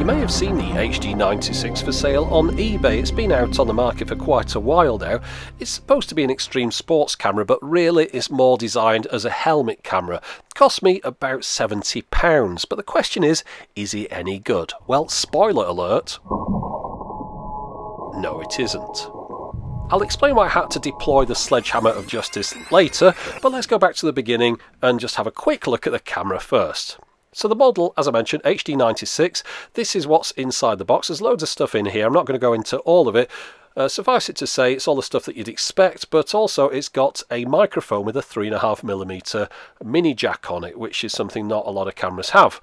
You may have seen the HD96 for sale on eBay. It's been out on the market for quite a while now. It's supposed to be an extreme sports camera, but really it's more designed as a helmet camera. It cost me about £70, but the question is it any good? Well, spoiler alert, no it isn't. I'll explain why I had to deploy the sledgehammer of justice later, but let's go back to the beginning and just have a quick look at the camera first. So the model, as I mentioned, HD96, this is what's inside the box. There's loads of stuff in here. I'm not going to go into all of it. Suffice it to say, it's all the stuff that you'd expect, but also it's got a microphone with a 3.5mm mini jack on it, which is something not a lot of cameras have.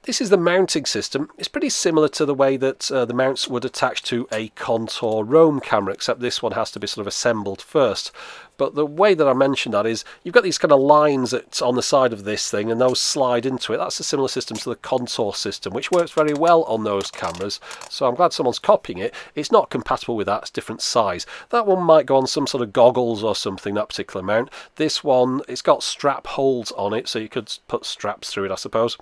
This is the mounting system. It's pretty similar to the way that the mounts would attach to a Contour Roam camera, except this one has to be sort of assembled first. But the way that I mentioned that is you've got these kind of lines that's on the side of this thing, and those slide into it. That's a similar system to the Contour system, which works very well on those cameras. So I'm glad someone's copying it. It's not compatible with that. It's different size. That one might go on some sort of goggles or something, that particular mount. This one, it's got strap holes on it, so you could put straps through it, I suppose.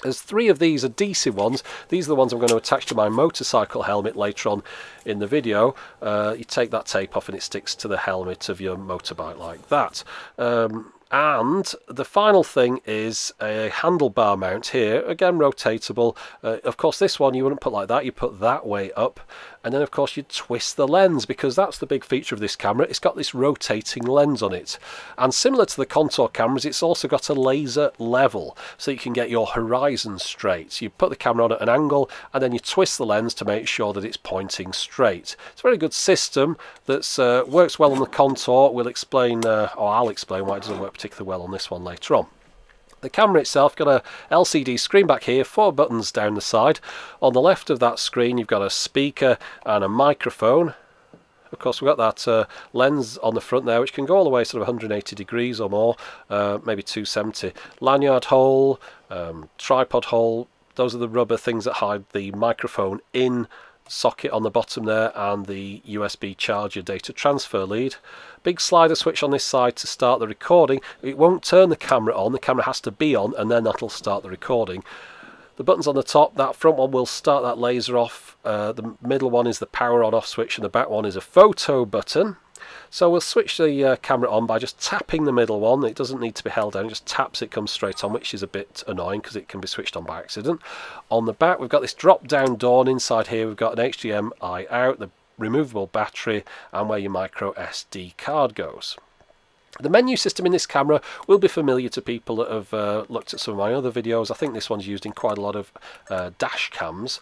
There's 3 of these adhesive ones. These are the ones I'm going to attach to my motorcycle helmet later on in the video. You take that tape off and it sticks to the helmet of your motorbike like that. And the final thing is a handlebar mount here, again rotatable. Of course this one you wouldn't put like that, you put that way up, and then of course you twist the lens, because that's the big feature of this camera. It's got this rotating lens on it, and similar to the Contour cameras, it's also got a laser level, so you can get your horizon straight. You put the camera on at an angle and then you twist the lens to make sure that it's pointing straight. It's a very good system that works well on the Contour. We'll explain, or I'll explain why it doesn't work particularly well on this one later on. The camera itself got a LCD screen back here, 4 buttons down the side. On the left of that screen you've got a speaker and a microphone. Of course we've got that lens on the front there, which can go all the way sort of 180 degrees or more, maybe 270. Lanyard hole, tripod hole, those are the rubber things that hide the microphone in socket on the bottom there, and the USB charger data transfer lead. Big slider switch on this side to start the recording. It won't turn the camera on, the camera has to be on, and then that'll start the recording. The buttons on the top, that front one will start that laser off, the middle one is the power on off switch, and the back one is a photo button. So we'll switch the camera on by just tapping the middle one. It doesn't need to be held down, it just taps, it comes straight on, which is a bit annoying because it can be switched on by accident. On the back we've got this drop down door, and inside here we've got an HDMI out, the removable battery, and where your micro SD card goes. The menu system in this camera will be familiar to people that have looked at some of my other videos. I think this one's used in quite a lot of dash cams.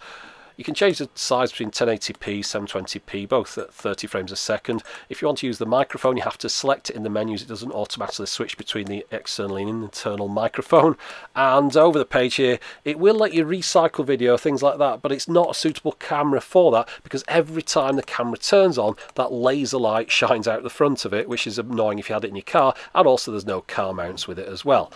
You can change the size between 1080p, 720p, both at 30 frames a second. If you want to use the microphone, you have to select it in the menus. It doesn't automatically switch between the external and internal microphone. And over the page here, it will let you recycle video, things like that, but it's not a suitable camera for that, because every time the camera turns on, that laser light shines out the front of it, which is annoying if you had it in your car, and also there's no car mounts with it as well.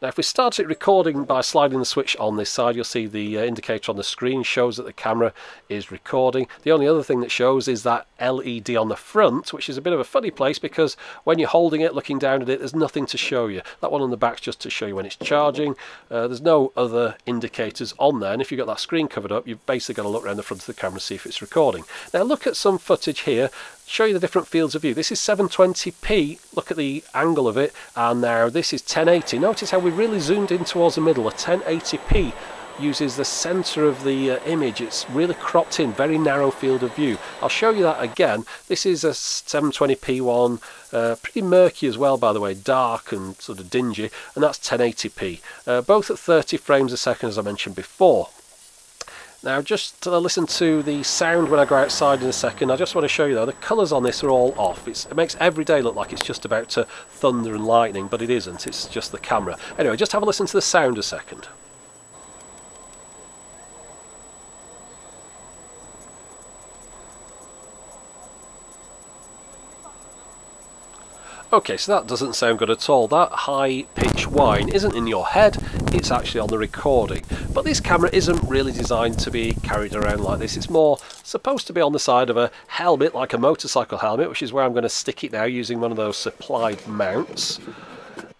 Now if we start it recording by sliding the switch on this side, you'll see the indicator on the screen shows that the camera is recording. The only other thing that shows is that LED on the front, which is a bit of a funny place because when you're holding it, looking down at it, there's nothing to show you. That one on the back's just to show you when it's charging. There's no other indicators on there, and if you've got that screen covered up, you've basically got to look around the front of the camera and see if it's recording. Now look at some footage here, show you the different fields of view. This is 720p, look at the angle of it, and now this is 1080. Notice how we really zoomed in towards the middle. A 1080p uses the center of the image. It's really cropped in, very narrow field of view. I'll show you that again. This is a 720p one, pretty murky as well, by the way, dark and sort of dingy, and that's 1080p, both at 30 frames a second as I mentioned before. Now just listen to the sound when I go outside in a second. I just want to show you though, the colours on this are all off. It makes every day look like it's just about to thunder and lightning, but it isn't, it's just the camera. Anyway, just have a listen to the sound a second. Okay, so that doesn't sound good at all. That high-pitched whine isn't in your head, it's actually on the recording. But this camera isn't really designed to be carried around like this. It's more supposed to be on the side of a helmet, like a motorcycle helmet, which is where I'm going to stick it now using one of those supplied mounts.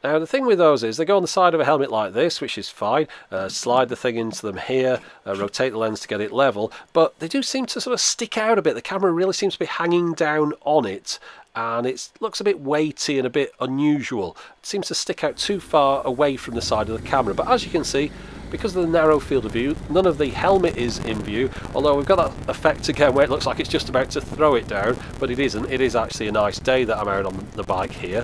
Now the thing with those is they go on the side of a helmet like this, which is fine, slide the thing into them here, rotate the lens to get it level, but they do seem to sort of stick out a bit. The camera really seems to be hanging down on it, and it looks a bit weighty and a bit unusual. It seems to stick out too far away from the side of the camera, but as you can see, because of the narrow field of view, none of the helmet is in view, although we've got that effect again where it looks like it's just about to throw it down, but it isn't. It is actually a nice day that I'm out on the bike here.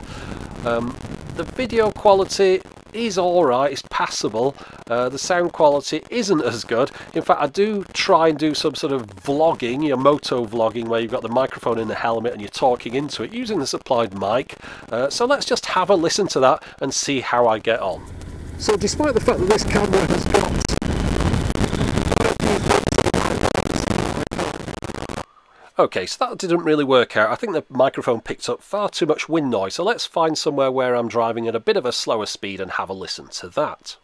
The video quality is alright, it's passable. The sound quality isn't as good. In fact, I do try and do some sort of vlogging, your moto vlogging, where you've got the microphone in the helmet and you're talking into it using the supplied mic. So let's just have a listen to that and see how I get on. So despite the fact that this camera has got okay, so that didn't really work out. I think the microphone picked up far too much wind noise, so let's find somewhere where I'm driving at a bit of a slower speed and have a listen to that.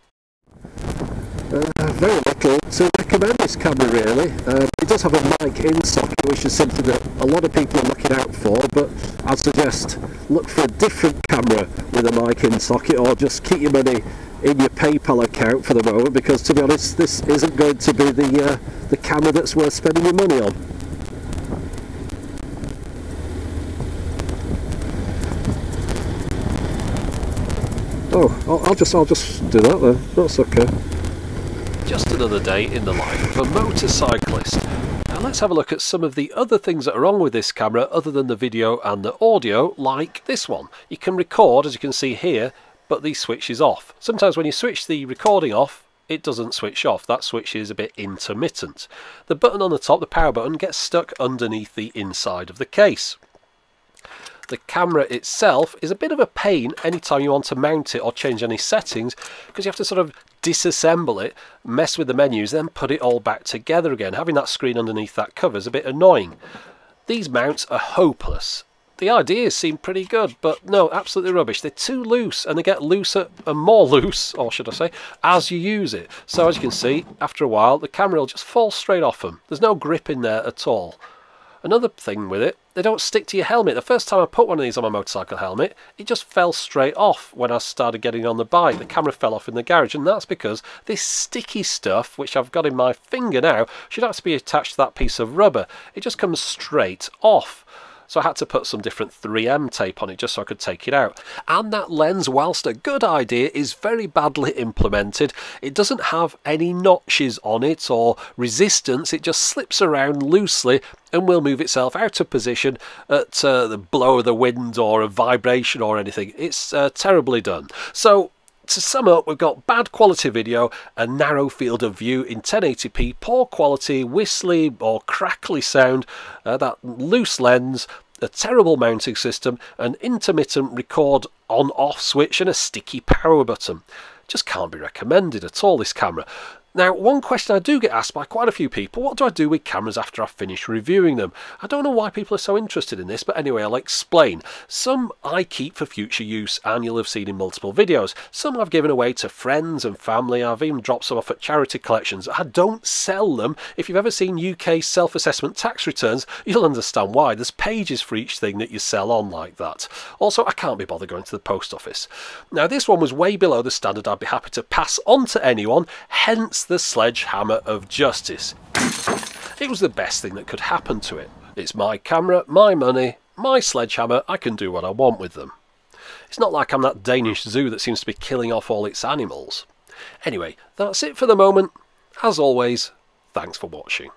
Very little to recommend this camera really. It does have a mic in socket, which is something that a lot of people are looking out for, but I'd suggest look for a different camera with a mic in socket, or just keep your money in your PayPal account for the moment, because to be honest, this isn't going to be the camera that's worth spending your money on. Oh, I'll just do that then. That's okay. Just another day in the life of a motorcyclist. Now let's have a look at some of the other things that are wrong with this camera other than the video and the audio, like this one. You can record, as you can see here, but the switch is off. Sometimes when you switch the recording off, it doesn't switch off. That switch is a bit intermittent. The button on the top, the power button, gets stuck underneath the inside of the case. The camera itself is a bit of a pain anytime you want to mount it or change any settings, because you have to sort of disassemble it, mess with the menus, then put it all back together again. Having that screen underneath that cover is a bit annoying. These mounts are hopeless. The ideas seem pretty good, but no, absolutely rubbish. They're too loose, and they get looser and more loose, or should I say, as you use it. So as you can see, after a while, the camera will just fall straight off them. There's no grip in there at all. Another thing with it, they don't stick to your helmet. The first time I put one of these on my motorcycle helmet, it just fell straight off when I started getting on the bike. The camera fell off in the garage, and that's because this sticky stuff, which I've got in my finger now, should have to be attached to that piece of rubber. It just comes straight off. So I had to put some different 3M tape on it just so I could take it out. And that lens, whilst a good idea, is very badly implemented. It doesn't have any notches on it or resistance. It just slips around loosely and will move itself out of position at the blow of the wind or a vibration or anything. It's terribly done. So to sum up, we've got bad quality video, a narrow field of view in 1080p, poor quality, whistly or crackly sound, that loose lens, a terrible mounting system, an intermittent record on-off switch and a sticky power button. Just can't be recommended at all, this camera. Now, one question I do get asked by quite a few people, what do I do with cameras after I finish reviewing them? I don't know why people are so interested in this, but anyway, I'll explain. Some I keep for future use, and you'll have seen in multiple videos. Some I've given away to friends and family. I've even dropped some off at charity collections. I don't sell them. If you've ever seen UK self-assessment tax returns, you'll understand why. There's pages for each thing that you sell on like that. Also, I can't be bothered going to the post office. Now, this one was way below the standard I'd be happy to pass on to anyone, hence the sledgehammer of justice. It was the best thing that could happen to it. It's my camera, my money, my sledgehammer. I can do what I want with them. It's not like I'm that Danish zoo that seems to be killing off all its animals. Anyway, that's it for the moment. As always, thanks for watching.